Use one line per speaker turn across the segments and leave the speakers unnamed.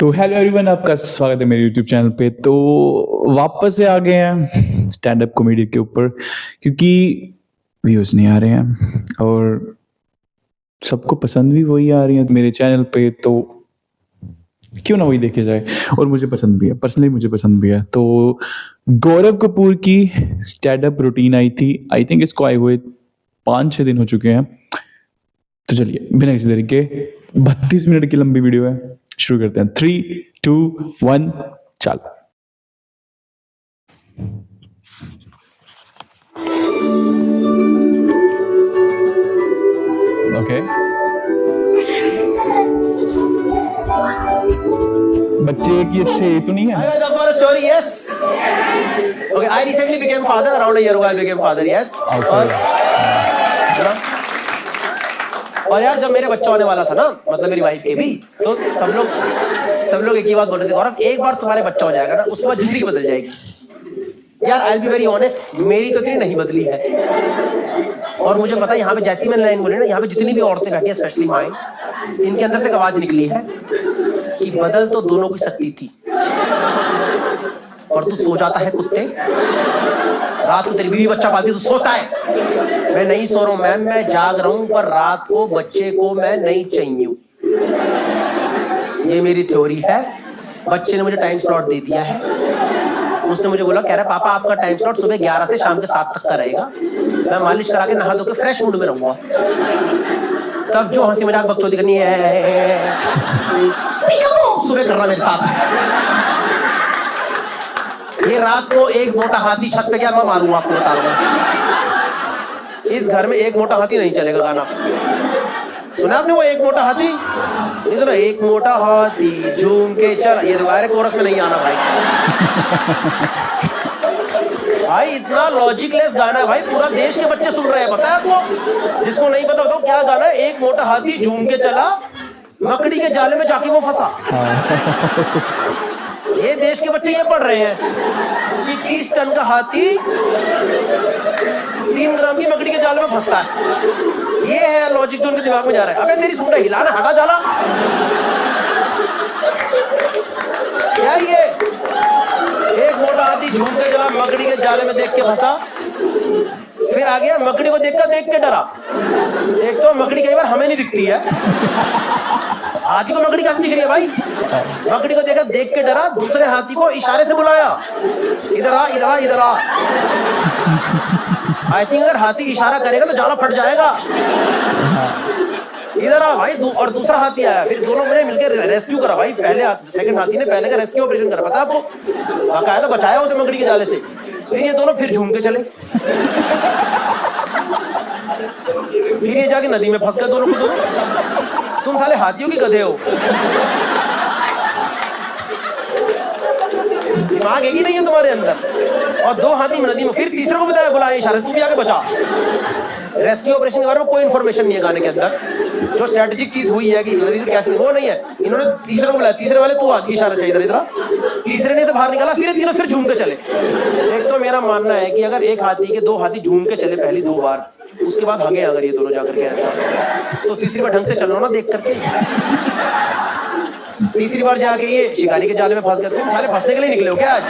तो hello everyone, आपका स्वागत है मेरे यूट्यूब चैनल पे। तो वापस से आ गए हैं स्टैंड अप कॉमेडी के ऊपर, क्योंकि व्यूज़ नहीं आ रहे हैं और सबको पसंद भी वही आ रही है मेरे चैनल पे, तो क्यों ना वही देखे जाए। और मुझे पसंद भी है, पर्सनली मुझे पसंद भी है। तो गौरव कपूर की स्टैंड अप रूटीन आई थी, आई थिंक इसको आए हुए 5-6 दिन हो चुके हैं। तो चलिए बिना किसी देरी के 32 मिनट की लंबी वीडियो है, शुरू करते हैं। 3, 2, 1 चल। ओके, बच्चे की अच्छे तो नहीं है।
Story, yes. Okay, I recently became father. Around a year ago, I became father. Yes. और यार जब मेरे बच्चा होने वाला था ना, मतलब मेरी वाइफ के भी, तो सब लोग एक ही बात बोल रहे थे, और एक बार तुम्हारे बच्चा हो जाएगा ना, उसके बाद जिंदगी बदल जाएगी। यार I will be very honest, मेरी तो इतनी नहीं बदली है। और मुझे पता है यहाँ पे जैसी मैंने लाइन बोली ना, यहाँ पे जितनी भी औरतें बैठी है, स्पेशली माएं, इनके अंदर से एक आवाज निकली है कि बदल तो दोनों की सकती थी, और तू सो जाता है कुत्ते। रात को तेरी बीवी बच्चा पालती, तू सोता है। मैं नहीं सो रहा हूं मैम, मैं जाग रहा हूं, पर रात को बच्चे को मैं नहीं चाहिए। ये मेरी थ्योरी है। बच्चे ने मुझे टाइम स्लॉट दे दिया है। उसने मुझे बोला, कह रहा पापा आपका टाइम स्लॉट सुबह 11 से शाम के 7 तक का रहेगा। मैं मालिश करा के नहा धो के फ्रेश मूड में रहूंगा। तब जो हंसी मजाक बकचोदी करनी है सुबह कर रहा मेरे साथ। ये रात को एक मोटा हाथी छत पे गया, मैं मारूंगा, आपको बता रहा हूं। इस घर में एक मोटा हाथी नहीं चलेगा। गाना सुना आपने, वो एक मोटा हाथी नहीं सुना? एक मोटा हाथी झूम के चल, ये दोबारा कोरस में नहीं आना भाई। भाई इतना लॉजिकलेस गाना है भाई, पूरा देश के बच्चे सुन रहे हैं, पता है आपको? जिसको नहीं पता बताओ क्या गाना है। एक मोटा हाथी झूम के चला, मकड़ी के जाले में जाके वो फंसा। ये देश के बच्चे ये पढ़ रहे हैं कि 30 टन का हाथी 3 ग्राम की मकड़ी के जाल में फंसता है। ये है लॉजिक जो उनके दिमाग में जा रहा है। अबे तेरी सूंड हिलाना, हटा जाला। क्या ये एक मोटा हाथी झूम के चला, मकड़ी के जाले में देख के फंसा, फिर आ गया मकड़ी को देख के डरा। एक तो मकड़ी कई बार हमें नहीं दिखती है, हाथी को मकड़ी कैसे दिख रही है भाई? मकड़ी को देख के डरा, दूसरे हाथी को इशारे से बुलाया, इधर आ इधर आ इधर आ। आई थिंक अगर हाथी इशारा करेगा तो जाला फट जाएगा। इधर आ भाई, और दूसरा हाथी आया, फिर दोनों ने मिलकर रेस्क्यू करा भाई। सेकंड हाथी ने पहले का रेस्क्यू ऑपरेशन करा, पता है आपको? बाकायदा बचाया उसे मकड़ी के जाले से। फिर ये दोनों फिर झूम के चले, फिर ये जाके नदी में फंस गए दोनों को दोनों। तुम साले हाथियों की गधे हो, दिमाग एक ही नहीं है तुम्हारे अंदर। और 2 हाथी नदी में, फिर तीसरे को बताया, बुलाया इशारे, तू भी आके बचा। रेस्क्यू ऑपरेशन के बारे में कोई इंफॉर्मेशन नहीं है गाने के अंदर। जो स्ट्रेटेजिक चीज हुई है कि नदी से कैसे, वो नहीं है। इन्होंने तीसरे को बुलाया, तीसरे वाले तू हाथी इशारे से इधर इधर, तीसरे ने से बाहर निकाला, फिर तीनों फिर झूम के चले। एक तो मेरा मानना है कि अगर एक हाथी के 2 हाथी झूम के चले पहली 2 बार, उसके बाद हगे अगर ये दोनों जाकर के ऐसा, तो तीसरी बार ढंग से चलो ना देख करके। तीसरी बार जाके ये शिकारी के जाले में फंस गए। तुम सारे फंसने के लिए निकले हो क्या आज?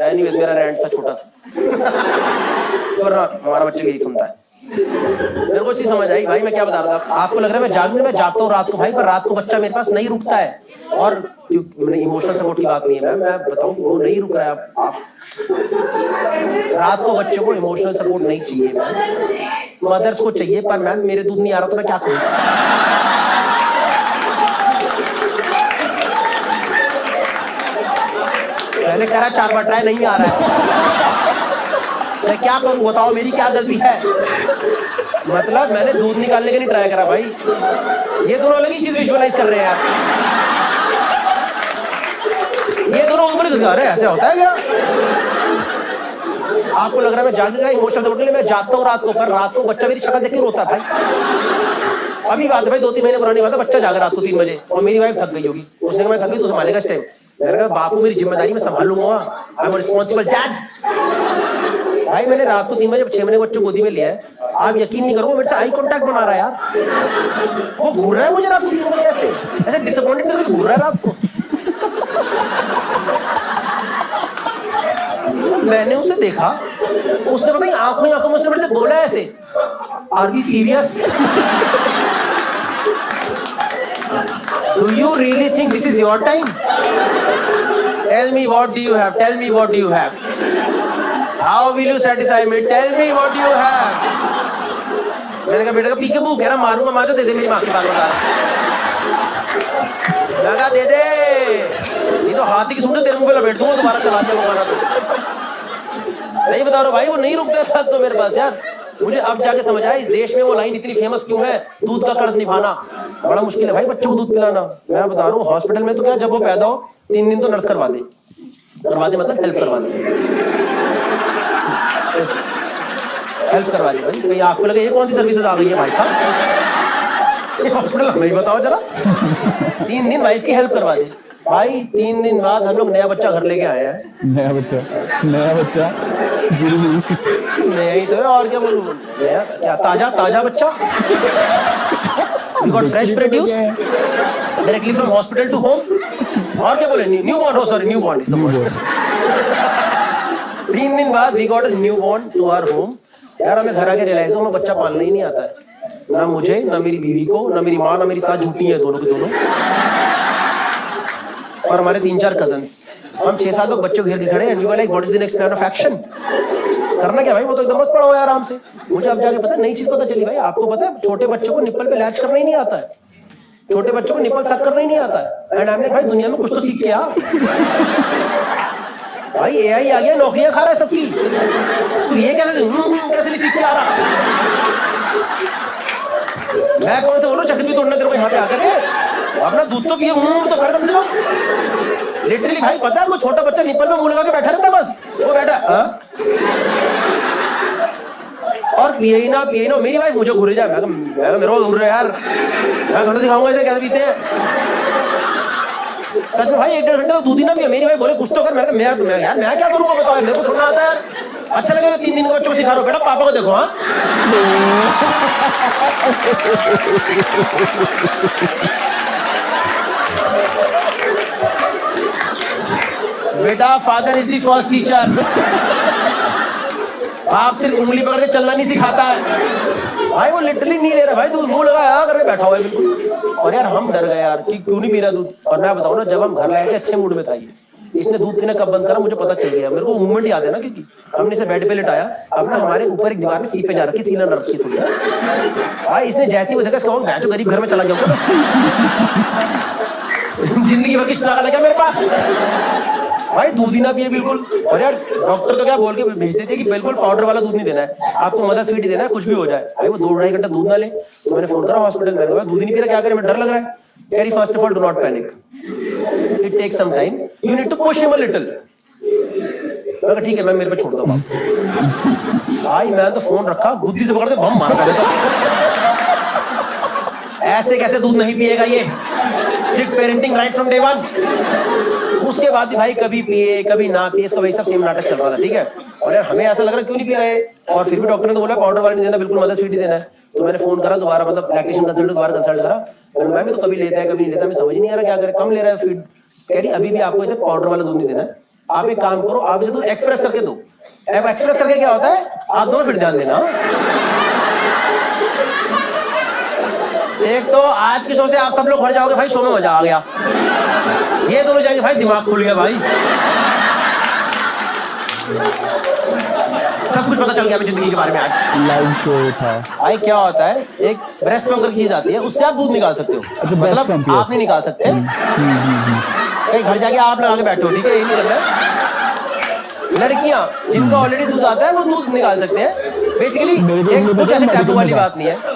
एनीवेज, मेरा रेंट था छोटा सा, और हमारा बच्चे यही सुनता है। मेरे को चीज समझ आई भाई, मैं क्या बता रहा था आपको। लग रहा है मैं जागता हूँ रात को भाई, पर रात को बच्चा मेरे पास नहीं रुकता है। और इमोशनल सपोर्ट की बात नहीं है, मैं बताऊं, वो नहीं रुक रहा है। आप रात को बच्चे को इमोशनल सपोर्ट नहीं चाहिए मैम, मदर्स को चाहिए। पर मैम मेरे दूध नहीं आ रहा तो मैं क्या करूं? पहले कह रहा 4 बार ट्राई, नहीं आ रहा है, मैं क्या करूं बताओ? मेरी क्या गलती है? मतलब मैंने दूध निकालने के लिए ट्राई करा भाई। ये दोनों अलग ही चीज विजुअलाइज कर रहे हैं यार। ये दोनों ऊपर घुस रहे हैं, ऐसे होता है क्या? आपको लग रहा है मैं जागने का इमोशनल सपोर्ट के लिए मैं जागता हूँ रात को, पर रात को बच्चा मेरी शक्ल देख के रोता है भाई। अभी बात है भाई, 2-3 महीने पुरानी बात है। बच्चा जागा रात को 3 बजे, और मेरी वाइफ थक गई होगी। उसने कहा मैं थक गई, तो संभालेगा इस टाइम? मैंने कहा बापू मेरी जिम्मेदारी मैं संभाल लूंगा, आई एम रिस्पॉन्सिबल डैड। भाई मैंने रात को 3 बजे 6 महीने बच्चों गोदी में लिया है। आप यकीन नहीं करोगे, मेरे से आई कांटेक्ट बना रहा है यार। वो घूर रहा है मुझे रात को 3 बजे ऐसे डिसअपॉइंट से घूर रहा है रात को। मैंने उसे देखा, उसने पता नहीं आंखों ही आंखों में उसने मेरे से बोला ऐसे, are we serious? Do you really think this is your time? Tell me what do you have, tell me what do you have, how will you satisfy me, tell me what do you have. मैंने कहा बेटा का P के भूख है ना, मारूंगा मार, दे दे मेरी माँ की बात बता रहा, दे दे, ये तो हाथी की सूंड तेरे मुंह पे लपेट दूंगा दोबारा चलाते हो माना तो। सही बता रहा हूँ भाई, वो नहीं रुकता था तो मेरे पास यार। मुझे अब जाके समझ आया इस देश में वो लाइन इतनी फेमस क्यों है, दूध का कर्ज निभाना बड़ा मुश्किल है भाई, बच्चों को दूध पिलाना। मैं बता रहा हूँ हॉस्पिटल में तो क्या, जब वो पैदा हो 3 दिन तो नर्स करवा दे मतलब हेल्प करवा दे, हेल्प करवा दे भाई। कहीं आपको लगे ये कौन सी सर्विसेज आ गई है भाई साहब, हॉस्पिटल हमें ही बताओ जरा। 3 दिन वाइफ की हेल्प करवा दे भाई। 3 दिन बाद हम लोग नया बच्चा घर लेके आए हैं।
नया बच्चा
नया ही तो है, और क्या बोलूं, नया क्या, ताजा बच्चा। We got fresh produce directly from hospital to home। और क्या बोले, newborn, sorry newborn is the word. 3 दिन बाद we got a newborn to our home। यार हमें घर आके रियलाइज हुआ हमें बच्चा पालना ही नहीं आता है, ना मुझे, ना मेरी बीवी को, ना मेरी माँ, ना मेरी सास झूठी है दोनों के दोनों, और हमारे 3-4 कजन्स। हम 6-7 लोग बच्चों घेर के खड़े हैं। Like what is the next plan of action, करना क्या भाई, वो तो एकदम बस पड़ा हुआ है आराम से। मुझे अब जाके पता नई चीज पता चली भाई। आपको पता है छोटे बच्चों को निप्पल पे लैच करना ही नहीं आता है, छोटे बच्चों को निप्पल सक करना ही नहीं आता है। एंड आई एम लाइक भाई दुनिया में कुछ तो सीख के आ भाई। एआई आ गया, नौकरियां खा रहा है सबकी, तो ये कैसे नहीं सीख के आ रहा। मैं कौन से बोलो चक्कर भी तोड़ना तेरे को यहाँ पे आकर के, अपना दूध तो पिए, मुंह तो कर कम से कम। लिटरली भाई पता है वो छोटा बच्चा निप्पल में मुंह लगा के बैठा रहता है, बस वो बैठा और पिए ही ना मेरी भाई मुझे घूर जाए। मैं मेरे को घूर रहा यार, मैं थोड़ा सिखाऊंगा इसे कैसे पीते हैं। सच में भाई 1-1.5 घंटे तो दूध ही ना पिया। मेरी भाई बोले कुछ तो कर। मैं यार मैं क्या करूंगा बताओ, मेरे को थोड़ा आता है यार। अच्छा लगेगा 3 दिन के बच्चों को सिखा रहा हूँ, बेटा पापा को देखो। हाँ बेटा father is the first teacher. आप सिर्फ उंगली पकड़ के चलना नहीं सिखाता है भाई, वो लिटरली नहीं ले रहा भाई दूध, मुंह लगाया करके बैठा हुआ है बिल्कुल। और यार हम डर गए यार कि क्यों नहीं पी रहा दूध। और मैं बताऊं ना, जब हम घर लाए थे अच्छे मूड में था ये, इसने दूध पीना कब बंद करा मुझे पता चल गया। मेरे को मूवमेंट याद है ना, क्योंकि हमने इसे बेड पे लिटाया, अब ना हमारे ऊपर एक दीवार में सीट पे जा रखी, सीना न रखी थोड़ी भाई। इसने जैसे ही देखा इसका मैं जो गरीब घर में चला गया जिंदगी भर की स्ट्रगल है मेरे पास भाई, दूध ही ना पिए बिल्कुल। और यार डॉक्टर तो क्या बोल के भेज देते कि बिल्कुल पाउडर वाला दूध नहीं देना है आपको, मदर स्वीट ही देना है, कुछ भी हो जाए। भाई वो 2-2.5 घंटा दूध ना ले, तो मैंने फोन करा हॉस्पिटल में, दूध ही नहीं पी रहा, क्या करें, मैं डर लग रहा है। कह रही first of all do not panic, it takes some time, you need to push him a little. मैं ठीक है मैं मेरे पे छोड़ दो भाई। मैं तो फोन रखा, बुद्धि से पकड़ के बम मार देता। ऐसे कैसे दूध नहीं पिएगा ये, strict parenting right from day 1। उसके बाद भी भाई कभी पिए कभी ना पिए, इसका वही सब सेम नाटक चल रहा था, ठीक है। और यार हमें ऐसा लग रहा है क्यों नहीं पी रहे, और फिर भी डॉक्टर ने तो बोला पाउडर वाला नहीं देना, बिल्कुल मदर स्वीट ही देना है। तो मैंने फोन करा दोबारा, मतलब लैक्टेशन कंसल्टेंट दोबारा कंसल्ट करा। मैं भी तो कभी लेता है कभी नहीं लेता, मैं समझ नहीं आ रहा क्या करे, कम ले रहा है फीड। कह रही अभी भी आपको इसे पाउडर वाला दूध नहीं देना है, आप एक काम करो, आप इसे दूध एक्सप्रेस करके दो। अब एक्सप्रेस करके क्या होता है, आप दोनों फिर ध्यान देना। एक तो आज की शो से आप सब लोग भर जाओगे भाई, शो में मजा आ गया। ये दोनों जाएंगे भाई, दिमाग खुल गया भाई, सब कुछ पता चल गया जिंदगी के बारे में। आज
लाइव शो था
भाई, क्या होता है एक ब्रेस्ट पंप की चीज आती है, उससे आप दूध निकाल सकते हो।
अच्छा,
मतलब आप नहीं निकाल सकते, कहीं घर जाके आप लगा के बैठे हो, ठीक है, ये नहीं करना है। लड़कियां जिनको ऑलरेडी दूध आता है वो दूध निकाल सकते हैं। बेसिकली कुछ ऐसे टैबू वाली बात नहीं है।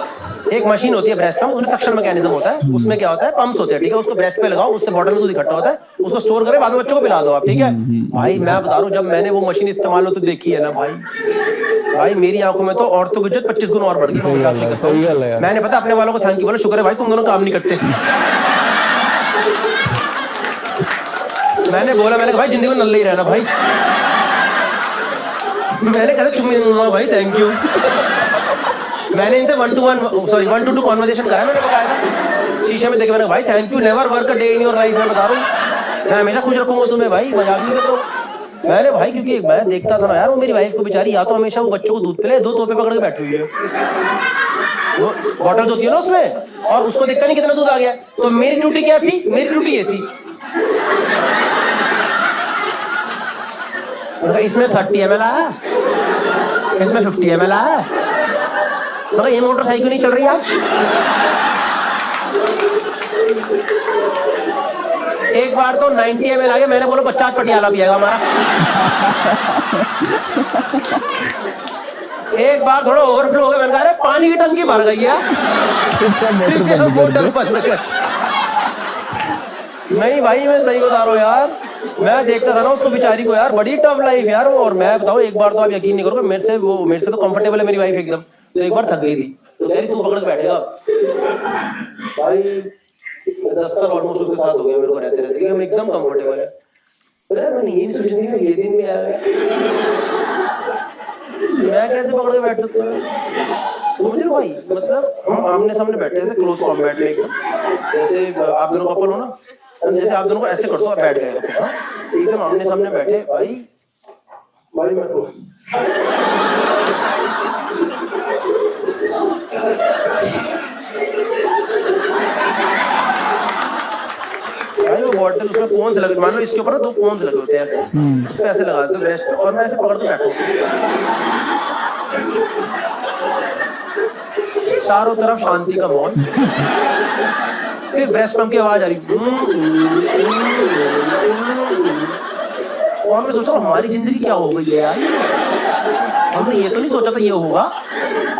एक मशीन होती है ब्रेस्ट पंप, उसमें सक्शन मैकेनिज्म होता है, उसमें क्या होता है पंप्स होते हैं, ठीक है, उसको ब्रेस्ट पे लगाओ, उससे बॉटल में दूध इकट्ठा होता है, उसको स्टोर करें, बाद में बच्चों को पिला दो आप, ठीक है। भाई मैं बता रहा हूँ, जब मैंने वो मशीन इस्तेमाल होते देखी है ना भाई मेरी आंखों में तो औरतों की इज्जत 25 गुना और बढ़ गई। मैंने पता अपने वालों को थैंक यू बोला, शुक्र है भाई तुम दोनों काम नहीं करते। मैंने बोला, मैंने कहा भाई जिंदगी में नल्ले ही रहना भाई। मैंने कहा चुम्मी दूंगा भाई, थैंक यू। मैंने इनसे 1-to-1 कॉन्वर्सेशन करा, मैंने बताया था शीशे में देखे मैंने भाई thank you, never work a day in your life. मैं बता रहा हूँ मैं हमेशा खुश रखूंगा तुम्हें भाई, मजाक नहीं कर रहा हूँ। मैंने भाई क्योंकि मैं देखता था ना यार, वो मेरी वाइफ को बेचारी या तो हमेशा वो बच्चों को दूध पिलाए, 2 तोपे पकड़ के बैठी हुई है, वो बॉटल होती है ना उसमें, और उसको देखता नहीं कितना दूध आ गया। तो मेरी ड्यूटी क्या थी? मेरी ड्यूटी ये थी, इसमें 30 ml आया, इसमें 50 ml आया, मगर ये मोटरसाइकिल नहीं चल रही आज। एक बार तो 90 ml आ गया, मैंने बोला 50 पटियाला पिएगा हमारा। एक बार थोड़ा ओवरफ्लो हो गया, मैंने कहा अरे पानी की टंकी भर गई है, मोटर बंद कर। नहीं भाई मैं सही बता रहा हूँ यार, मैं देखता था ना उसको बेचारी को यार, बड़ी टफ लाइफ यार। और मैं बताऊँ एक बार तो आप यकीन नहीं करोगे, मेरे से तो कंफर्टेबल है मेरी वाइफ एकदम। तो एक बार थक गई थी, तो कह रही तू पकड़ के बैठेगा भाई। 10 साल ऑलमोस्ट उसके साथ हो गया मेरे को रहते रहते, हम एकदम कंफर्टेबल है। मैंने ये नहीं सोची थी कि ये दिन भी आएगा, मैं कैसे पकड़ के बैठ सकता हूँ? समझ लो भाई, मतलब हम आमने सामने बैठे ऐसे क्लोज कॉम्बैट में एकदम, जैसे आप दोनों कपल हो ना, जैसे आप दोनों को ऐसे कर दो, बैठ गए एकदम आमने सामने बैठे भाई। भाई मैं भाई वो बॉटल उसमें कोन्स लगे, मान लो इसके ऊपर ना 2 कोन्स लगे होते हैं ऐसे, उस पे ऐसे लगा देते हो ब्रेस्ट पे, और मैं ऐसे पकड़ के बैठा हूँ, चारों तरफ शांति का माहौल, सिर्फ ब्रेस्ट पंप की आवाज आ रही। और मैं सोचा हमारी जिंदगी क्या हो गई है यार, हमने ये तो नहीं सोचा था ये होगा।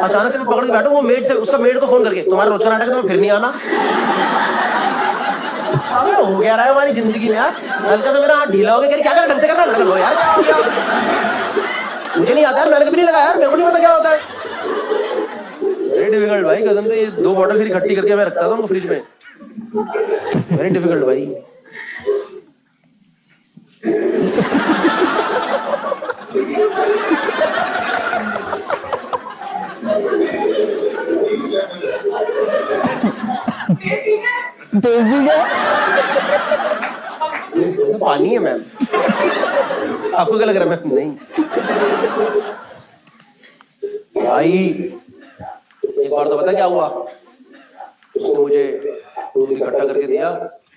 अचानक से मैं पकड़ के बैठा, वो मेड से, उसका मेड को फोन करके तुम्हारा रोज का नाटक है, तो फिर नहीं आना। अबे हो गया रहा है हमारी जिंदगी में यार, हल्का सा मेरा हाथ ढीला हो गया, क्या कर ढंग से करना ढंग लो यार, मुझे नहीं आता यार, मैंने कभी नहीं लगाया यार, मेरे को नहीं पता क्या होता है। वेरी डिफिकल्ट भाई, कसम से। ये 2 बॉटल फिर इकट्ठी करके मैं रखता था उनको फ्रिज में, वेरी डिफिकल्ट भाई। तो पानी है मैम, आपको क्या लग रहा है मैम? नहीं भाई, एक बार तो पता क्या हुआ, उसने मुझे दूध इकट्ठा करके दिया,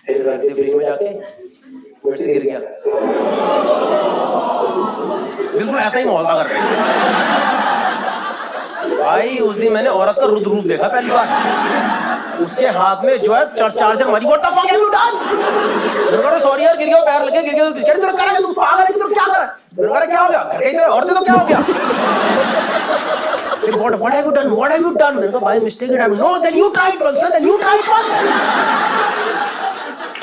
फिर रख दिया फ्रिज में जाके, मेरे से गिर गया। बिल्कुल ऐसा ही माहौल था घर पे भाई। उस दिन मैंने औरत का रुद्र रूप देखा पहली बार, उसके हाथ में जो है चार्जर मारी, what the fuck have you done? Sorry यार, गिर गया, पैर लगे, गिर गया, तू कर रहा है, तू पागल है, तू क्या कर रहा है? मैंने क्या हो गया? घर के औरतें तो क्या हो गया? फिर what have you done? What have you done? मैंने कहा भाई mistake it happened. No, then you try it once. Then you try it once.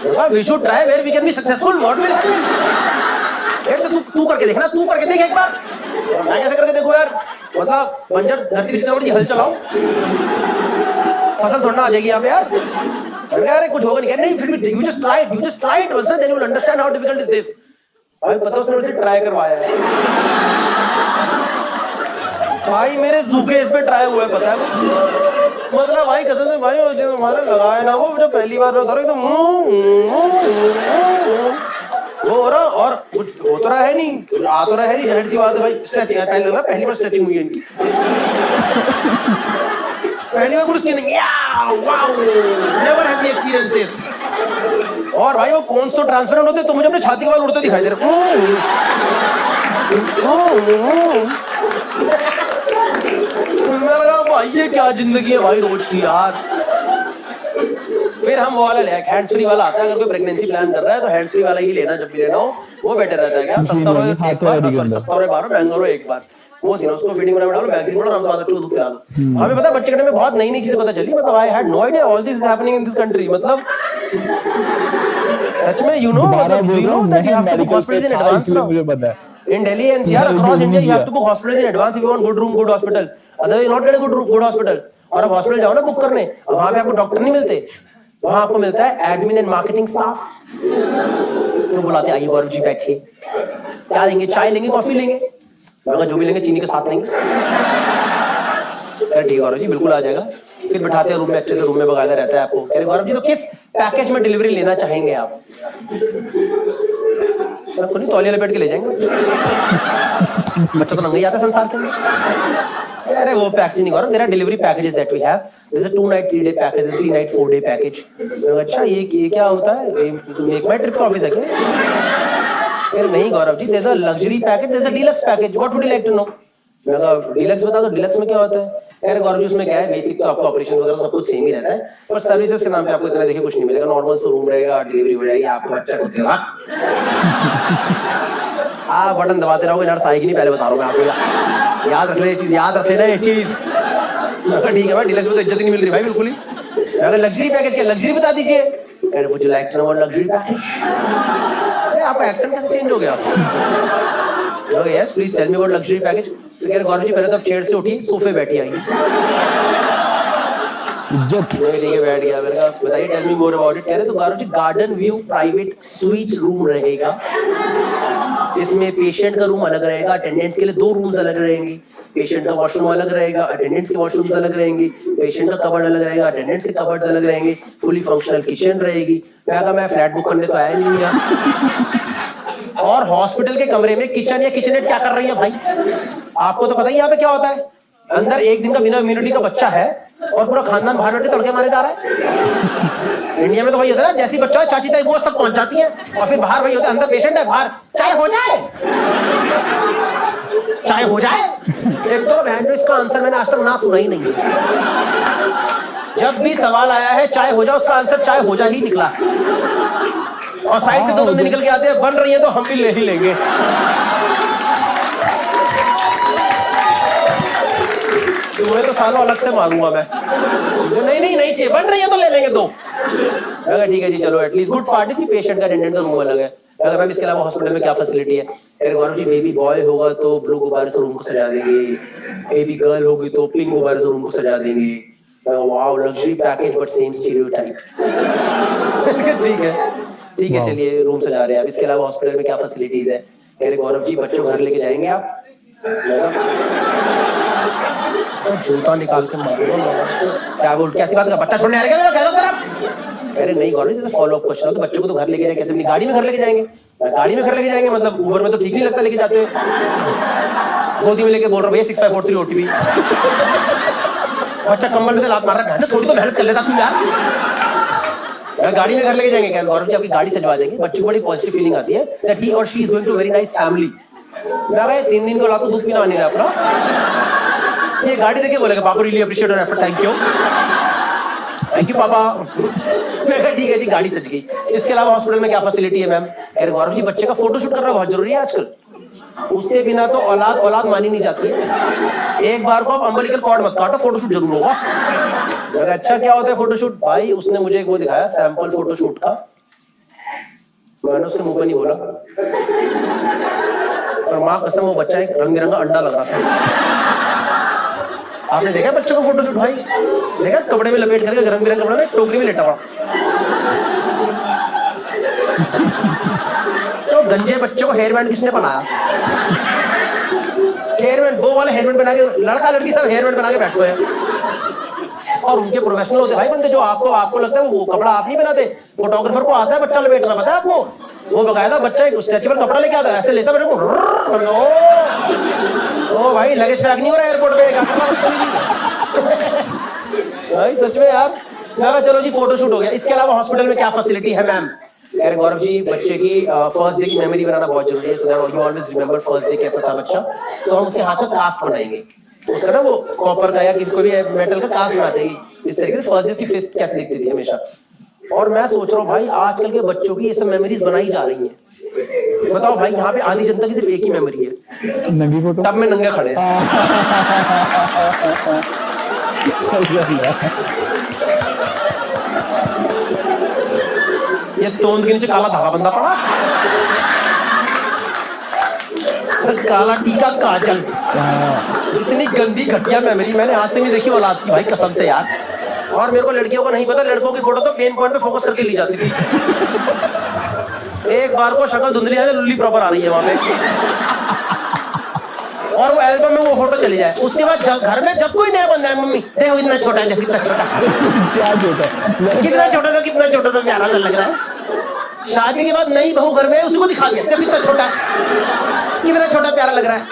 मैंने कहा we should try where we can be successful. What will happen? एक तो तू करके देखना, तू करके देख एक बार। मैं कैसे करके देखूं यार? मतलब बंजर धरती पे जितना बड़ी हल चलाओ, फसल थोड़ा आ जाएगी यहाँ पे यार। मैंने कहा अरे कुछ होगा नहीं, फिर भी you just try it once, then you will understand how difficult is this. भाई पता उसने मुझसे ट्राई करवाया है भाई, मेरे सूखे इस पे ट्राई हुआ है, पता है मतलब भाई कसम से भाई, जो हमारा लगाया ना, वो जो पहली बार में उतारा एकदम वो हो रहा, और कुछ हो तो रहा है नहीं, आ तो रहा है नहीं, जाहिर सी बात है भाई। स्ट्रेचिंग है, पहले लग रहा पहली बार स्ट्रेचिंग हुई है इनकी, पहली बार पूरी skinning, wow, never have experience this. और भाई वो कौन तो ट्रांसपेरेंट होते, तो मुझे अपने छाती के बाल उड़ते दिखाई दे रहे। मैंने कहा भाई ये क्या जिंदगी है भाई रोज की यार। फिर हम वो वाला ले, हैंड्स फ्री वाला आता है, अगर कोई प्रेगनेंसी प्लान कर रहा है तो हैंड्स फ्री वाला ही लेना, जब भी लेना हो वो बेटर रहता है। क्या 70 रुपए एक बार, 70 रुपए बार, महंगा हो एक बार, वो सीना उसको फीडिंग में डालो, मैगजीन में डालो, बच्चे को दूध पिला दो। हमें पता है बच्चे के में बहुत नई नई चीजें पता चली, मतलब I had no idea all this is happening in this country. मतलब सच में you know that you have to book hospitals in advance now. मुझे पता है in Delhi NCR across India you have to book hospitals in advance if you want good room, good hospital, otherwise you not get a good hospital। और आप hospital जाओ ना book करने, वहां पे आपको डॉक्टर नहीं मिलते, वहां आपको मिलता है एडमिन एंड मार्केटिंग स्टाफ। तो बुलाते आइए गौरव जी बैठिए, क्या लेंगे? चाय लेंगे, कॉफी लेंगे? मगर जो भी लेंगे चीनी के साथ लेंगे। कह ठीक है गौरव जी बिल्कुल आ जाएगा। फिर बिठाते हैं रूम में, अच्छे से रूम में बकायदा रहता है आपको। कह रहे गौरव जी तो किस पैकेज में डिलीवरी लेना चाहेंगे आप? आपको नहीं तौलिया लपेट के ले जाएंगे, बच्चा तो नंगा ही आता है संसार के अंदर। अरे वो पैकेज नहीं Gaurav, there are delivery packages that we have, this is 2 night 3 day package, 3 night 4 day package. अच्छा ये क्या होता है? मेक माई ट्रिप का ऑफिस है क्या? कह रहे नहीं Gaurav ji, there is a luxury package, there is a deluxe package, what would you like to know? मैं कहा डीलक्स बता दो, डीलक्स में क्या होता है? कह रहे गौरव जी उसमें क्या है, बेसिक तो आपका ऑपरेशन वगैरह सब कुछ सेम ही रहता है, पर सर्विसेज के नाम पे आपको इतना देखिए कुछ नहीं मिलेगा। नॉर्मल सा रूम रहेगा, डिलीवरी हो जाएगी, आपका बच्चा को देगा, आप बटन दबाते रहोगे, नर्स आएगी नहीं, पहले बता रहा हूँ मैं आपको। याद रख ले ये चीज, याद रखे ना ये चीज। मैं कहा ठीक है भाई, डीलक्स में तो इज्जत ही नहीं मिल रही भाई बिल्कुल ही। मैं कहा लग्जरी पैकेज क्या, लग्जरी बता दीजिए। कह रहे would you like to know what luxury package? अरे आपका एक्सेंट कैसे चेंज हो गया? Yes please tell me what luxury package. तो कह रहे गौरव जी पहले तो आप चेयर से उठिए, सोफे बैठी आइए। ठीक है बैठ गया। मैंने कहा बताइए tell me more about it. कह रहे तो Gaurav ji garden view private suite room रहेगा, इसमें पेशेंट का रूम अलग रहेगा, अटेंडेंट्स के लिए 2 रूम्स अलग रहेंगे, पेशेंट का वॉशरूम अलग रहेगा, अटेंडेंट्स के वॉशरूम्स अलग रहेंगे, पेशेंट का कबर्ड अलग रहेगा, अटेंडेंट्स के कबर्ड अलग रहेंगे, फुली फंक्शनल किचन रहेगी। मैं कहा मैं फ्लैट बुक करने तो आया नहीं यार। और हॉस्पिटल के कमरे में किचन या किचनेट क्या कर रही है भाई? आपको तो पता ही यहाँ पे क्या होता है, अंदर 1 दिन का बिना इम्यूनिटी का बच्चा है और पूरा खानदान बाहर बैठ के तड़के मारे जा रहा है। इंडिया में तो वही होता है ना, जैसी बच्चा है चाची ताई वो सब पहुंच जाती है, और फिर बाहर वही होता है, अंदर पेशेंट है, बाहर चाहे हो जाए, चाहे हो जाए। एक तो बहन इसका आंसर मैंने आज तक ना सुना ही नहीं है। जब भी सवाल आया है चाहे हो जाए, उसका आंसर चाहे हो जाए ही निकला। और साइड से 2 बंदे निकल के आते हैं, बन रही है तो हम भी ले ही लेंगे। तुम्हें तो सालों अलग से मारूंगा मैं। नहीं चाहिए, बन रही है तो ले लेंगे 2। अगर ठीक है जी चलो, at least good part is patient का अटेंडेंट का रूम अलग है। अगर मैम इसके अलावा हॉस्पिटल में क्या फैसिलिटी है? अरे गौरव जी बेबी बॉय होगा तो ब्लू गुब्बारे से रूम को सजा देंगे, बेबी गर्ल होगी तो पिंक गुब्बारे से रूम को सजा देंगे। Wow luxury package but same stereotype. ठीक है चलिए रूम सजा रहे हैं। अब इसके अलावा हॉस्पिटल में क्या फैसिलिटीज है? कह रहे गौरव जी बच्चों घर लेके जाएंगे आप? जूता निकाल के मारूंगा। क्या बोल, कैसी बात कर, बच्चा छोड़ने आ रहा है? कह रहे नहीं गौरव जी फॉलो अप क्वेश्चन हो, तो बच्चों को तो घर लेके जाएंगे, कैसे अपनी गाड़ी में घर लेके जाएंगे? गाड़ी में घर लेके जाएंगे मतलब उबर में तो ठीक नहीं लगता लेके जाते हो। गोदी में लेके बोल रहा भैया 6543 OTP। बच्चा कंबल में से लात मार रहा है, थोड़ी तो मेहनत कर लेता तू यार। गाड़ी में घर लेके जाएंगे। क्या गौरव जी आपकी गाड़ी सजवा देंगे, बच्चे को बड़ी पॉजिटिव फीलिंग आती है दैट ही और she is going to very nice family. मैं भाई 3 दिन को ला तो दूध पीना नहीं रहा अपना, ये गाड़ी देखे बोलेगा पापा really appreciate your effort, thank you पापा। मैं ठीक है जी गाड़ी सज गई। इसके अलावा हॉस्पिटल में क्या फैसिलिटी है मैम? कह रहे गौरव जी बच्चे का फोटोशूट करना बहुत जरूरी है आजकल, उसके बिना तो औलाद मानी नहीं जाती है। एक बार को आप अम्बिलिकल कॉर्ड मत काटो, फोटोशूट जरूर होगा। अच्छा क्या होता है फोटोशूट? भाई उसने मुझे एक वो दिखाया सैंपल फोटोशूट का, मैंने उसके मुंह पे नहीं बोला, पर माँ कसम वो बच्चा एक रंग बिरंगा अंडा लग रहा था। आपने देखा बच्चों को फोटोशूट? भाई देखा कपड़े में लपेट करके रंग बिरंगे कपड़े में टोकरी में लेटा हुआ। तो गंजे बच्चे को हेयर बैंड किसने बनाया? हेयर बैंड, वो वाले हेयर बैंड बना के लड़का लड़की सब हेयर बैंड बना के बैठे हैं। और उनके प्रोफेशनल होते भाई बंदे, जो आपको लगता है वो कपड़ा आप नहीं बनाते, फोटोग्राफर को आता है बच्चा लपेटना, पता है आपको? वो बकायदा बच्चा एक स्ट्रेचेबल कपड़ा लेके आता है, ऐसे लेता मेरे को, ओ भाई लगेज पैक नहीं हो रहा एयरपोर्ट पे। भाई सच में यार। मैं चलो जी फोटोशूट हो गया। इसके अलावा हॉस्पिटल में क्या फैसिलिटी है मैम? कह रहे गौरव जी बच्चे की फर्स्ट डे की मेमोरी बनाना बहुत जरूरी है, so that you always remember first day कैसा था बच्चा। तो हम उसके हाथ में कास्ट बनाएंगे, उसका ना वो कॉपर का या किसी को भी मेटल का कास्ट बनाते हैं, इस तरीके से फर्स्ट डे की फेस कैसे दिखती थी हमेशा। और मैं सोच रहा हूँ भाई आजकल के बच्चों की ये सब मेमोरीज बनाई जा रही हैं। बताओ भाई यहाँ पे आधी जनता की सिर्फ एक ही मेमोरी है, नंगी फोटो, तब में नंगे खड़े। ये तोंद के नीचे काला धागा बंदा पड़ा, काला टीका काजल, इतनी गंदी घटिया मेमोरी मैंने आज तक नहीं देखी औलाद की भाई कसम से यार। और मेरे को लड़कियों को नहीं पता, लड़कों की फोटो तो मेन पॉइंट पे फोकस करके ली जाती थी। एक बार को शक्ल धुंधली आ जाए, लुल्ली प्रॉपर आ रही है वहां पे। और वो एल्बम में वो फोटो चली जाए। उसके बाद जब घर में जब कोई नया बंदा है, मम्मी देखो इतना छोटा है, कितना छोटा
क्या छोटा,
कितना छोटा था, कितना छोटा था, प्यारा सा लग रहा है। शादी के बाद नई बहू घर में, उसको दिखा दिया, देखो कितना छोटा है, कितना छोटा प्यारा लग रहा है।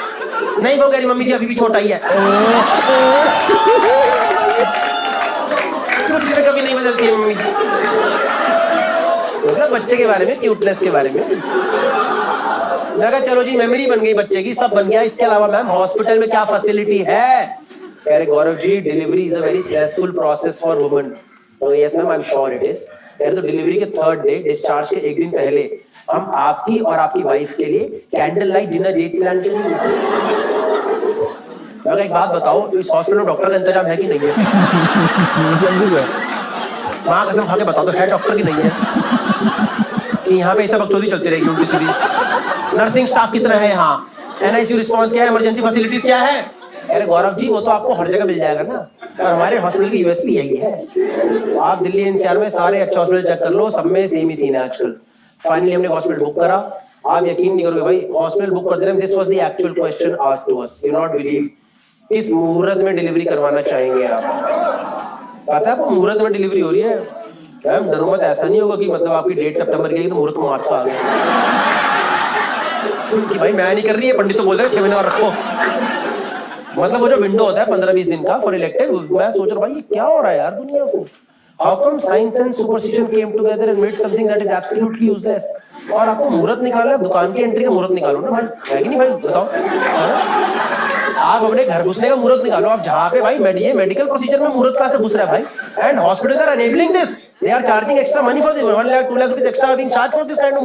नई बहू कह रही मम्मी जी अभी भी छोटा ही है। क्यूटनेस कभी नहीं बदलती है मम्मी जी। मतलब बच्चे के बारे में, क्यूटनेस के बारे में। मैं कहा चलो जी मेमोरी बन गई बच्चे की, सब बन गया। इसके अलावा मैम हॉस्पिटल में क्या फैसिलिटी है? कह रहे Gaurav ji delivery is a very stressful process for women. तो yes ma'am I am sure it is. कह रहे तो डिलीवरी के 3rd डे, डिस्चार्ज के 1 दिन पहले हम आपकी और आपकी वाइफ के लिए candle light dinner date plan करेंगे। मैं एक बात बताओ, इस हॉस्पिटल में डॉक्टर का इंतजाम है कि नहीं है? माँ कसम खा के बताओ तो है डॉक्टर की नहीं है? कि यहाँ पे ऐसा बकचोदी चलती रहेगी उल्टी सीधी। नर्सिंग स्टाफ कितना है यहाँ? एनआईसीयू रिस्पांस क्या है? इमरजेंसी फैसिलिटीज क्या है? अरे गौरव जी वो तो आपको हर जगह मिल जाएगा ना, और हमारे हॉस्पिटल की यूएसपी यही है। आप दिल्ली एनसीआर में सारे अच्छे हॉस्पिटल चेक कर लो, सब में सेम ही सीन है आजकल। फाइनली हमने हॉस्पिटल बुक करा। आप यकीन नहीं करोगे भाई, हॉस्पिटल बुक कर दे रहे हैं। This was the actual question asked to us, you not believe, किस मुहूर्त में डिलीवरी करवाना चाहेंगे आप? पता है आपको मुहूर्त में डिलीवरी हो रही है? मैम डरो मत, ऐसा नहीं होगा कि मतलब आपकी डेट सितंबर की है तो मुहूर्त को मार्च का आ गया कि भाई मैं नहीं कर रही है, पंडित तो बोल रहे हैं 6 महीने और रखो। मतलब वो जो विंडो होता है 15-20 दिन का फॉर इलेक्टिव, मैं सोच रहा हूँ भाई ये क्या हो रहा है यार दुनिया को? How come science and superstition came together and made something that is absolutely useless. और आपको मुहूर्त निकालना है, दुकान की एंट्री का मुहूर्त निकालो ना भाई, है कि नहीं भाई बताओ? आप अपने घर घुसने का मुहूर्त निकालो। आप जहाँ पे भाई मेडिकल प्रोसीजर में मुहूर्त कहाँ से घुस रहा है भाई? And hospitals are enabling this, they are charging extra money for this, 1 lakh 2 lakh rupees extra being charged for this kind of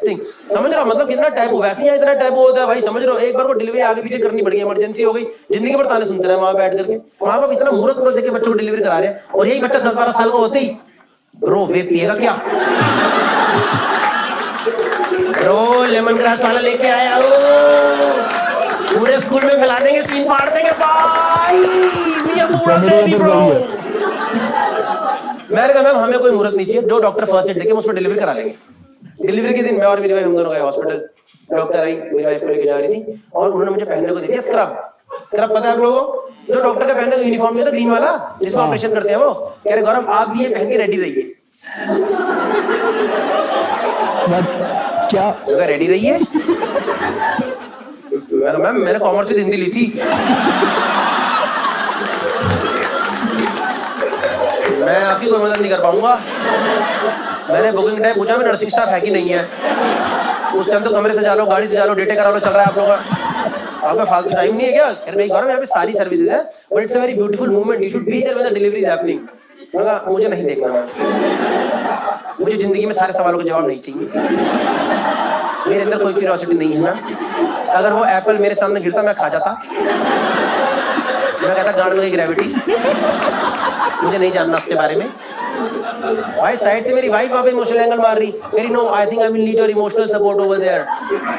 thing. समझ रहे हो मतलब कितना टैबू? वैसे ही इतना टैबू होता है भाई, समझ रहे हो? एक बार को डिलीवरी आगे पीछे करनी पड़ गई, इमरजेंसी हो गई, जिंदगी भर ताने सुनते रहे वहां बैठ करके। वहां पर इतना मुहूर्त को देके बच्चों को डिलीवरी करा रहे हैं, और यही बच्चा 10-12 साल का होते ही ब्रो वेप पिएगा क्या? ब्रो लेमन ग्रास वाला लेके आया हो, पूरे स्कूल में फैला देंगे, सीन फाड़ देंगे भाई। मैंने कहा मैम हमें कोई मुहूर्त नहीं चाहिए, जो डॉक्टर फर्स्ट एड देके उस पर डिलीवरी करा लेंगे। डिलीवरी के दिन मैं और मेरी वाइफ हम दोनों गए हॉस्पिटल। डॉक्टर आई, मेरी वाइफ को लेके जा रही थी, और उन्होंने मुझे पहनने को दे दिया स्क्रब। स्क्रब पता है आप लोगों को? जो डॉक्टर का पहनने का यूनिफॉर्म नहीं होता ग्रीन वाला, जिसमें ऑपरेशन करते हैं वो। कह रहे गौरव आप भी ये पहन के रेडी रहिए।
क्या
रेडी रहिए? मैम मैंने कॉमर्स में हिंदी ली थी, मैं आपकी कोई मदद नहीं कर पाऊंगा। मैंने बुकिंग टाइम पूछा, नर्सिंग स्टाफ है कि नहीं है? उस टाइम तो कमरे से जा लो, गाड़ी से जा लो, डेटे करा लो, चल रहा है आप लोगों का। आपका फालतू टाइम नहीं है क्या? अरे नहीं गौरव यहाँ पे सारी सर्विसेज है, but it's a very beautiful movement, you should be there when the delivery is happening. मुझे नहीं देखना, मुझे जिंदगी में सारे सवालों का जवाब नहीं चाहिए। मेरे अंदर कोई क्यूरियोसिटी नहीं है ना। अगर वो एप्पल मेरे सामने गिरता मैं खा जाता, मैं कहता गाड़ में ग्रेविटी, मुझे नहीं जानना उसके बारे में। भाई साइड से मेरी वाइफ वहां पे इमोशनल एंगल मार रही, मेरी no I think I will need your emotional support over there.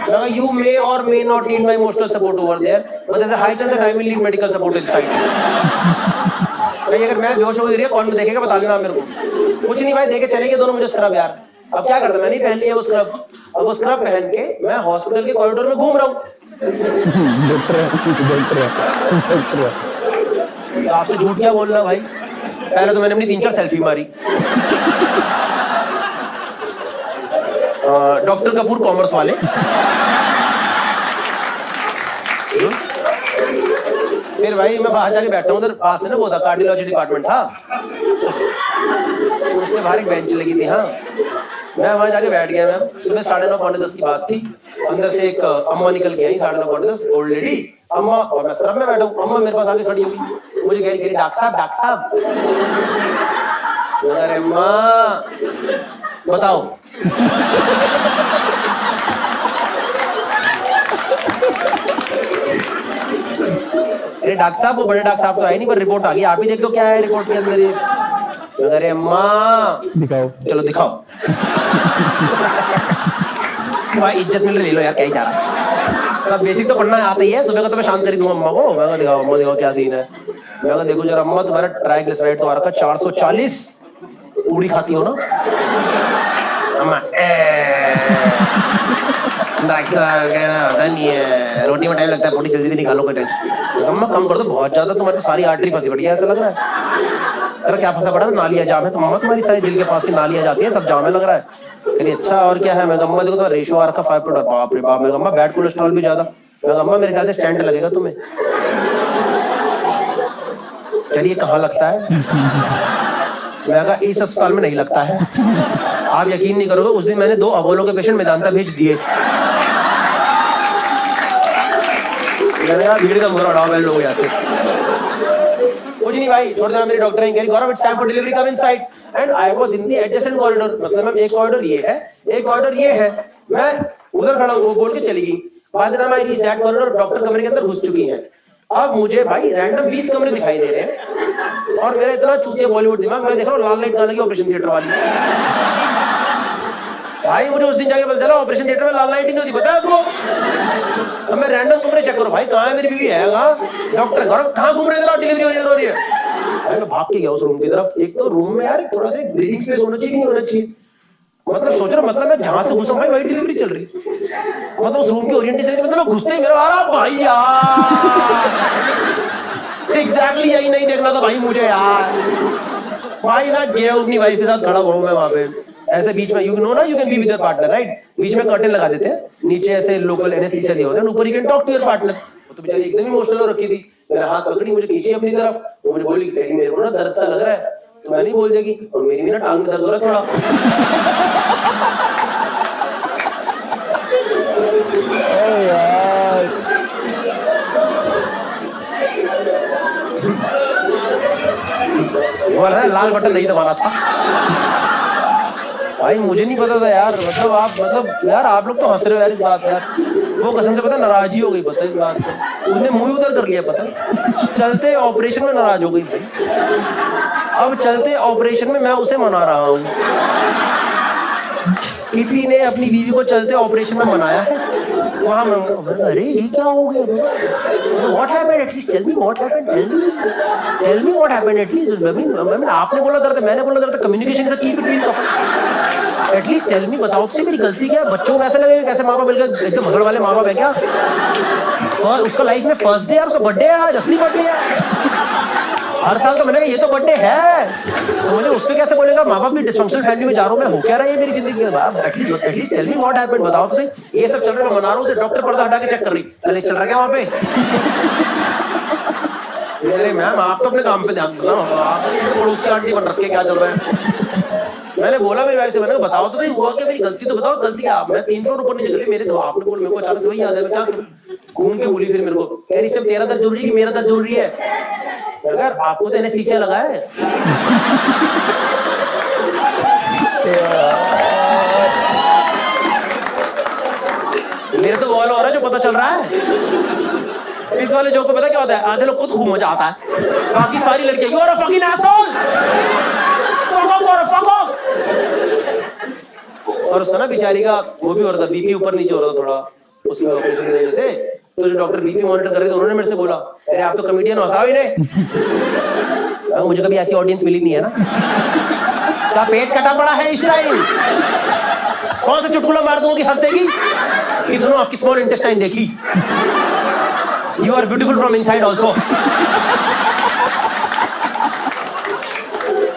लगा यू मे और may not need my emotional support over there, but there is a high chance that I will need medical support inside. भाई अगर मैं बेहोश हो गई कौन देखेगा बता देना मेरे को। कुछ नहीं भाई, देखे चलेंगे दोनों मुझे स्क्रब यार। अब क्या करता, मैंने पहन लिया वो स्क्रब। अब वो स्क्रब पहन के मैं हॉस्पिटल के कॉरिडोर में घूम रहा हूँ। तो आपसे झूठ क्या बोलना भाई? पहले तो मैंने अपनी 3-4 सेल्फी मारी। डॉक्टर कपूर कॉमर्स वाले, फिर भाई मैं बाहर जाके बैठा हूँ, उधर पास में ना वो था कार्डियोलॉजी डिपार्टमेंट था, उसके बाहर एक बेंच लगी थी। हाँ मैं वहां जाके बैठ गया। मैम सुबह 9:30 पौने 10 की बात थी। अंदर से एक अम्मा निकल के आई, 9:30 पौने 10, ओल्ड लेडी अम्मा, और मैं स्क्रब में बैठा हूँ। अम्मा मेरे पास आके खड़ी हुई, मुझे कह रही डॉक्टर साहब। अरे अम्मा बताओ। अरे डॉक्टर साहब, वो बड़े डॉक्टर साहब तो आए नहीं, पर रिपोर्ट आ गई, आप ही देख लो क्या है रिपोर्ट के अंदर ये। अरे अम्मा दिखाओ, चलो दिखाओ। भाई इज्जत मिल रही, लो यार क्या ही जा रहा है। बेसिक तो पढ़ना आता ही है, सुबह का तो मैं शांत कर दूंगा अम्मा को। मैं दिखाओ अम्मा, दिखाओ क्या सीन है। मैं देखो जरा अम्मा, तुम्हारा ट्राइग्लिसराइड तो आ रखा 440, पूरी खाती हो ना अम्मा? होता नहीं है, रोटी में टाइम लगता है, रोटी जल्दी जल्दी निकालो, कोई टेंशन। अम्मा कम कर दो, बहुत ज्यादा तुम्हारी तो सारी आर्टरी फंसी पड़ी है, ऐसा लग रहा है। अरे क्या फंसा पड़ा है, नालियां जाम है। तो मम्मा तुम्हारी सारी दिल के पास की नालियां जाती है, सब जाम है लग रहा है। कह अच्छा और क्या है। मैं अम्मा देखो तो रेशो आर का 5 पर, बाप रे बाप। मैं अम्मा बैड कोलेस्ट्रॉल भी ज्यादा। मैं अम्मा मेरे ख्याल से स्टैंड लगेगा तुम्हें। चलिए कहाँ लगता है। मैं कहा इस अस्पताल में नहीं लगता है। आप यकीन नहीं करोगे, उस दिन मैंने 2 अपोलो के पेशेंट मेदांता भेज दिए। मैंने कहा भीड़ का मुहरा उड़ाओ लोग यहाँ से। कुछ नहीं भाई, थोड़ी देर मेरी डॉक्टर कह रही Gaurav it's time for delivery, come inside. And I was in the adjacent corridor. मतलब मैम एक कॉरिडोर ये है, एक कॉरिडोर ये है, मैं उधर खड़ा हूँ, वो बोल के चली गई। बाद में I reach that corridor, doctor कमरे के अंदर घुस चुकी है। अब मुझे भाई रैंडम 20 कमरे दिखाई दे रहे हैं और मेरा इतना चूतिया बॉलीवुड दिमाग, मैं देख रहा हूँ लाल लाइट कहाँ लगी, ऑपरेशन थिएटर वाली। भाई मुझे उस दिन जाके पता चला ऑपरेशन थिएटर में लाल लाइट ही नहीं होती, पता है आपको। अब मैं रैंडम कमरे चेक करो, भाई कहाँ है मेरी बीवी, है कहाँ डॉक्टर, कहाँ घूम रहे थे, डिलीवरी हो रही है। मैं भाग के गया उस रूम की तरफ। एक तो रूम में यार थोड़ा सा ब्रीदिंग स्पेस होना चाहिए, नहीं होना चाहिए। मतलब सोच रहा, मतलब मैं जहां से घुसा भाई वही डिलीवरी चल रही। मतलब उस रूम की ओरिएंटेशन, मतलब मैं घुसते ही मेरा अरे भाई यार एग्जैक्टली यही नहीं देखना था भाई मुझे यार। भाई मैं गया अपनी वाइफ के साथ खड़ा हुआ मैं वहां पे, ऐसे बीच में, यू नो ना, you can be with your partner right. बीच में कर्टेन लगा देते हैं, नीचे ऐसे लोकल एनेस्थीसिया दिए होते हैं, ऊपर you can talk to your partner. वो तो बेचारी एकदम इमोशनल हो रखी थी, मेरा हाथ पकड़ी, मुझे खींची अपनी तरफ। वो मुझे बोली कहीं मेरे को ना दर्द सा लग रहा है, तो मैं नहीं बोल देगी, और मेरी भी ना टांग में दर्द हो रहा है थोड़ा। लाल बटन नहीं दबाना था भाई, मुझे नहीं पता था यार। मतलब आप, मतलब यार आप लोग तो हंस रहे हो यार इस बात यार। वो कसम से पता नाराज ही हो गई, पता है इस बात पे। उसने मुंह उधर कर लिया, पता है चलते ऑपरेशन में नाराज हो गई भाई। अब चलते ऑपरेशन में मैं उसे मना रहा हूँ। किसी ने अपनी बीवी को चलते ऑपरेशन में मनाया है वहां। अरे ये क्या हो गया, what happened, at least tell me what happened, tell me what happened at least. आपने बोला दर्द, मैंने बोला दर्द, communication is the key between couple. At least tell me, बताओ से मेरी गलती क्या है। बच्चों को ऐसा लगेगा कैसे माँ बाप मिलकर एकदम मसड़ वाले माँ बाप है क्या। और उसका लाइफ में फर्स्ट डे है, उसका बर्थडे है आज, असली बर्थडे है। हर साल तो मैंने कहा ये तो बर्थडे है, समझो उस पे कैसे बोलेगा। माँ बाप भी डिस्फंक्शनल फैमिली में जा रहा हूँ मैं, हो क्या रहा है मेरी जिंदगी में। At least tell me what happened, बताओ तो सही। ये सब चल रहा है, मैं मना रहा हूँ उसे। डॉक्टर पर्दा हटा के चेक कर रही, कलेश चल रहा है क्या वहाँ पे। अरे मैम आप तो अपने काम पे ध्यान दो ना, आप पड़ोस की आंटी बन रखे, क्या चल रहा है। मैंने बोला मेरी वाइफ से, मैंने बताओ तो सही हुआ क्या, मेरी गलती तो बताओ, गलती क्या। मैं 3 फ्लोर ऊपर नीचे कर ली, मेरे तो आपने बोला, मेरे को अचानक से वही याद है, मैं क्या करूं। घूम के बोली फिर मेरे को, कह रही सिर्फ तेरा दर्द जरूरी है कि मेरा दर्द जरूरी है। अगर आपको तो एनेस्थीसिया लगा है। मेरे तो वो वाला हो रहा है जो पता चल रहा है। इस वाले जोक को पता क्या होता है, आधे लोग को तो खूब मजा आता है, बाकी सारी लड़कियां you are a fucking asshole, fuck off. और उसका ना बेचारी का वो भी हो रहा था, बीपी ऊपर नीचे हो रहा था थोड़ा उसकी ऑपरेशन की वजह से। तो जो डॉक्टर बीपी मॉनिटर कर रहे थे उन्होंने मेरे से बोला, अरे आप तो कॉमेडियन हो, हंसाओ इन्हें। मुझे कभी ऐसी ऑडियंस मिली नहीं है ना। इसका पेट कटा पड़ा है इस टाइम, कौन सा चुटकुला मार दूंगा कि हंस देगी। कि सुनो आपकी स्मॉल इंटेस्टाइन देखी, you are beautiful from inside also.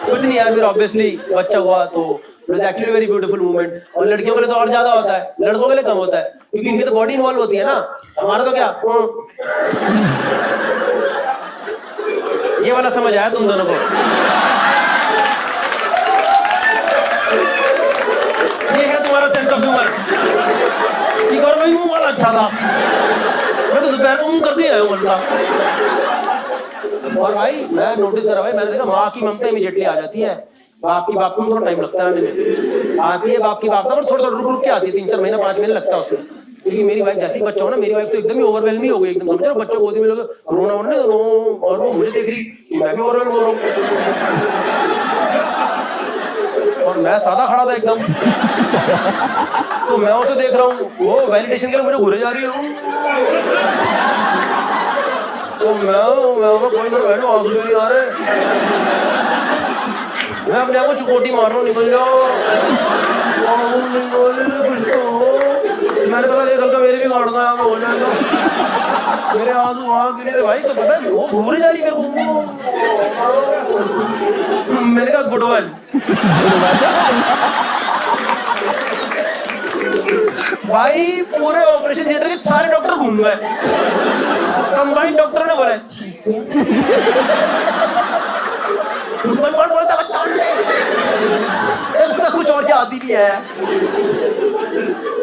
कुछ नहीं यार, फिर ऑब्वियसली बच्चा हुआ तो एक्चुअली वेरी ब्यूटीफुल मूवमेंट। और लड़कियों के लिए तो और ज्यादा होता है, लड़कों के लिए कम होता है, क्योंकि इनकी तो बॉडी इन्वॉल्व होती है ना। हमारा तो क्या, ये वाला समझ आया तुम दोनों को। ये है तुम्हारा सेंस ऑफ ह्यूमर। ठीक, और भाई मुंह वाला अच्छा था, मैं तो दोपहर को मुंह करके आया हूँ उल्टा। और भाई मैं नोटिस करा, भाई मैंने देखा माँ की ममता इमीडिएटली आ जाती है, बाप की बाप को थोड़ा टाइम लगता है आने में। आती है बाप की बाप पर थोड़ा थोड़ा रुक रुक के आती है, 3-4 महीना 5 महीने लगता है उसमें। क्योंकि मेरी वाइफ जैसी बच्चा हो ना, मेरी वाइफ तो एकदम ही ओवरवेलम हो गई, एकदम समझ रहे हो, बच्चों गोदी में लोग रोना वोना रो, और वो मुझे देख रही कि मैं भी ओवरवेलम हो रहा हूँ, और मैं सादा खड़ा था एकदम। तो मैं उसे देख रहा हूँ, वो वैलिडेशन के लिए मुझे घूरे जा रही हूँ। तो मैं कोई मेरे बहनों आंसू नहीं आ रहे, मैं अपने आप को चुकोटी मार रहा हूँ, निकल जाओ। मैंने कहा देख होना तो मेरे आंसू वहां गिरे थे भाई। तो पता है वो घूरे जा रही मेरे को, मैंने कहा गुड वन। भाई पूरे ऑपरेशन थिएटर के सारे डॉक्टर घूम गए, कंबाइंड डॉक्टर ने बोला कौन बोलता बच्चा कुछ और याद ही नहीं है।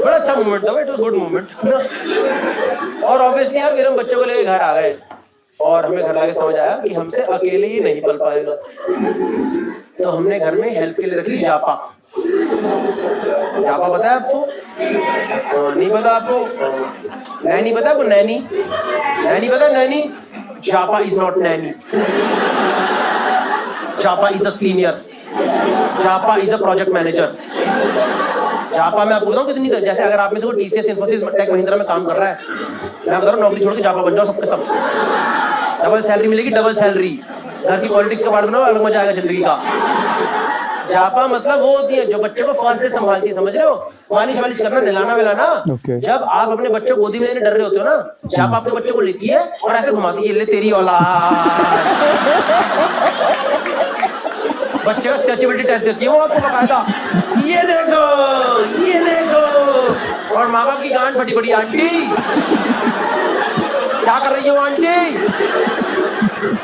बड़ा अच्छा मोमेंट था, इट वाज गुड मोमेंट। और ऑब्वियसली यार फिर हम बच्चों को लेके घर आ गए और हमें घर आके समझ आया कि हमसे अकेले ही नहीं पल पाएगा, तो हमने घर में हेल्प के लिए रख ली जापा। जापा पता है आपको? नहीं पता आपको? नैनी पता है आपको? नैनी, नैनी पता है? Nanny, japa is not nanny, japa is a senior, japa is a project manager. Japa मैं आपको बताऊं कितनी, जैसे अगर आप में से कोई टीसीएस, इन्फोसिस, टेक महिंद्रा में काम कर रहा है, मैं बता रहा हूं नौकरी छोड़ के जापा बन जाओ सबके सब, डबल सैलरी मिलेगी, डबल सैलरी। घर की पॉलिटिक्स का पार्ट बनाओ, अलग मजा आएगा जिंदगी का। जापा मतलब वो होती है जो बच्चे को फर्स्ट डे संभालती है, समझ रहे हो? मालिश वालिश करना, नहलाना वहलाना। जब आप अपने बच्चों को गोदी में लेने डर रहे होते हो ना, जापा अपने बच्चों को लेती है और ऐसे घुमाती है, ले तेरी औलाद। बच्चे का स्ट्रेचेबिलिटी टेस्ट देती है वो आपको बकायदा, ये देखो, ये देखो। और माँ बाप की गांड फटी पड़ी, आंटी क्या कर रही हो आंटी?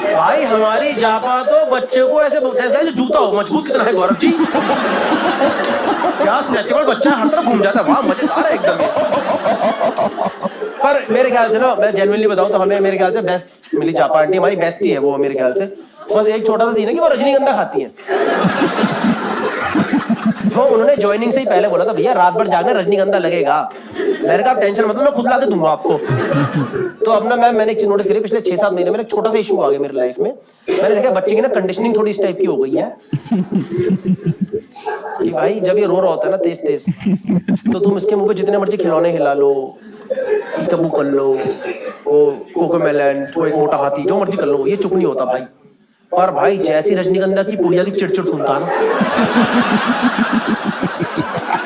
भाई हमारी जापा तो बच्चे को ऐसे जो जूता हो, मजबूत कितना है गौरव जी, क्या स्ट्रेचेबल बच्चा हर तरफ घूम जाता है, वाह मजेदार है एकदम। पर मेरे ख्याल से ना, मैं जेन्युइनली बताऊं तो हमें मेरे ख्याल से बेस्ट मिली जापा आंटी, हमारी बेस्ट ही है वो मेरे ख्याल से। बस एक छोटा सा सीन है कि वो रजनीगंधा खाती है। तो उन्होंने ज्वाइनिंग से ही पहले बोला था भैया रात भर जागना, रजनीगंधा लगेगा। मैंने कहा टेंशन मतलब मैं खुद ला के दूंगा आपको। तो अब ना मैंने एक चीज नोटिस करी, पिछले 6-7 महीने में एक छोटा सा इशू आ गया मेरी लाइफ में। मैंने देखा बच्चे की ना कंडीशनिंग थोड़ी इस टाइप की हो गई है कि भाई जब ये रो रहा होता है ना तेज तेज, तो तुम इसके मुंह पे जितने मर्जी खिलौने हिला लो, कबू कर लो, वो कोकोमेलन, वो एक मोटा हाथी, जो मर्जी कर लो, ये चुप नहीं होता भाई। पर भाई जैसी रजनीगंधा की पुड़िया की चिड़चिड़ सुनता ना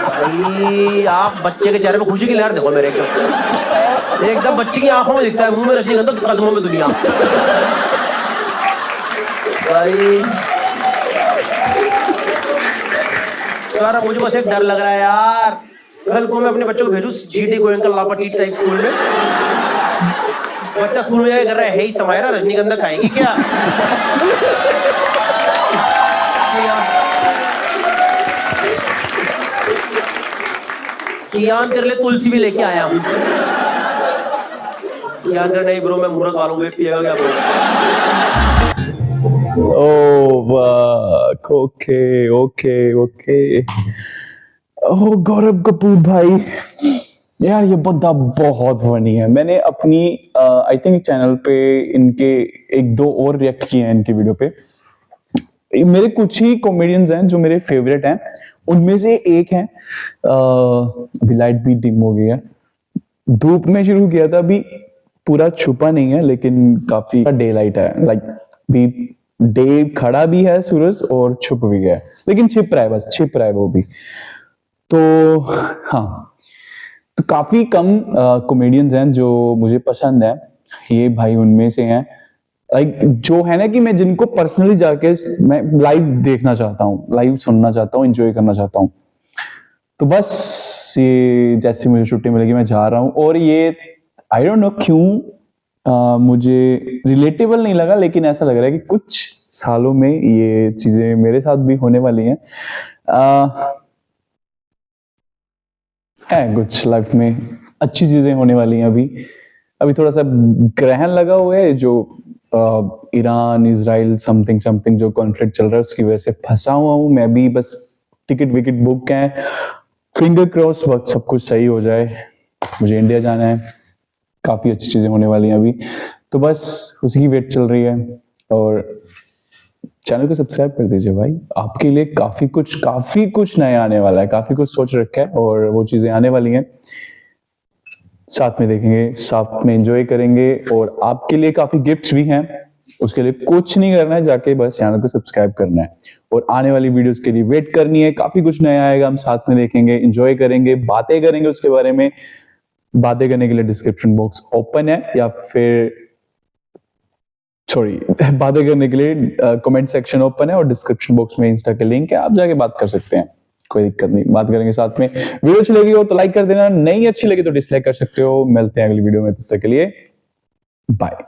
भाई, आप बच्चे के चेहरे पे खुशी की लहर देखो मेरे, एकदम बच्चे की आंखों में दिखता है, मुंह में रजनीगंधा, कदमों में दुनिया। भाई यार मुझे बस एक डर लग रहा है यार, कल को मैं अपने बच्चों को भेजूं जीडी गोयंका लापटी टाइप स्कूल में, बच्चा स्कूल में जाके कर रहा है, हे समायरा रजनीगंधा खाएंगी क्या? कियान तेरे लिए तुलसी भी लेके आया हूँ। कियान नहीं ब्रो, मैं मूर्ख वालों में पिएगा क्या bro?
Okay okay okay. Oh Gaurav Kapoor भाई यार, ये बंदा बहुत फनी है। मैंने अपनी आई थिंक चैनल पे इनके 1-2 और रिएक्ट किए हैं इनकी वीडियो पे। मेरे कुछ ही कॉमेडियंस हैं जो मेरे फेवरेट हैं, उनमें से एक है, अभी लाइट भी डिम हो गई है, धूप में शुरू किया था, अभी पूरा छुपा नहीं है लेकिन काफी डे लाइट है, लाइक भी डे खड़ा भी है सूरज और छुप भी गया है, लेकिन छिप रहा है, बस छिप रहा है वो भी। तो हाँ, तो काफी कम कॉमेडियंस हैं जो मुझे पसंद है, ये भाई उनमें से हैं। लाइक जो है ना कि मैं जिनको पर्सनली जाके मैं लाइव देखना चाहता हूँ, लाइव सुनना चाहता हूँ, एंजॉय करना चाहता हूँ। तो बस ये जैसे मुझे छुट्टी मिलेगी मैं जा रहा हूँ, और ये आई डोंट नो क्यों मुझे रिलेटेबल नहीं लगा, लेकिन ऐसा लग रहा है कि कुछ सालों में ये चीजें मेरे साथ भी होने वाली हैं। कुछ लाइफ में अच्छी चीजें होने वाली हैं। अभी थोड़ा सा ग्रहण लगा हुआ है, जो ईरान इजराइल समथिंग जो कॉन्फ्लिक्ट चल रहा है उसकी वजह से फंसा हुआ हूं मैं भी। बस टिकट विकेट बुक है, फिंगर क्रॉस वक्त सब कुछ सही हो जाए, मुझे इंडिया जाना है, काफी अच्छी चीजें होने वाली हैं अभी, तो बस उसी की वेट चल रही है। और चैनल को सब्सक्राइब कर दीजिए भाई, आपके लिए काफी कुछ नया आने वाला है, काफी कुछ सोच रखा है और वो चीजें आने वाली हैं, साथ में देखेंगे, साथ में एंजॉय करेंगे, और आपके लिए काफी गिफ्ट्स भी हैं। उसके लिए कुछ नहीं करना है, जाके बस चैनल को सब्सक्राइब करना है और आने वाली वीडियोस के लिए वेट करनी है। काफी कुछ नया आएगा, हम साथ में देखेंगे, एंजॉय करेंगे, बातें करेंगे उसके बारे में। बातें करने के लिए डिस्क्रिप्शन बॉक्स ओपन है, या फिर सॉरी बातें करने के लिए कमेंट सेक्शन ओपन है और डिस्क्रिप्शन बॉक्स में इंस्टा के लिंक है, आप जाके बात कर सकते हैं, कोई दिक्कत नहीं, बात करेंगे साथ में। वीडियो अच्छी लगी हो तो लाइक कर देना, नहीं अच्छी लगी तो डिसलाइक कर सकते हो। मिलते हैं अगली वीडियो में, तब तक के लिए बाय।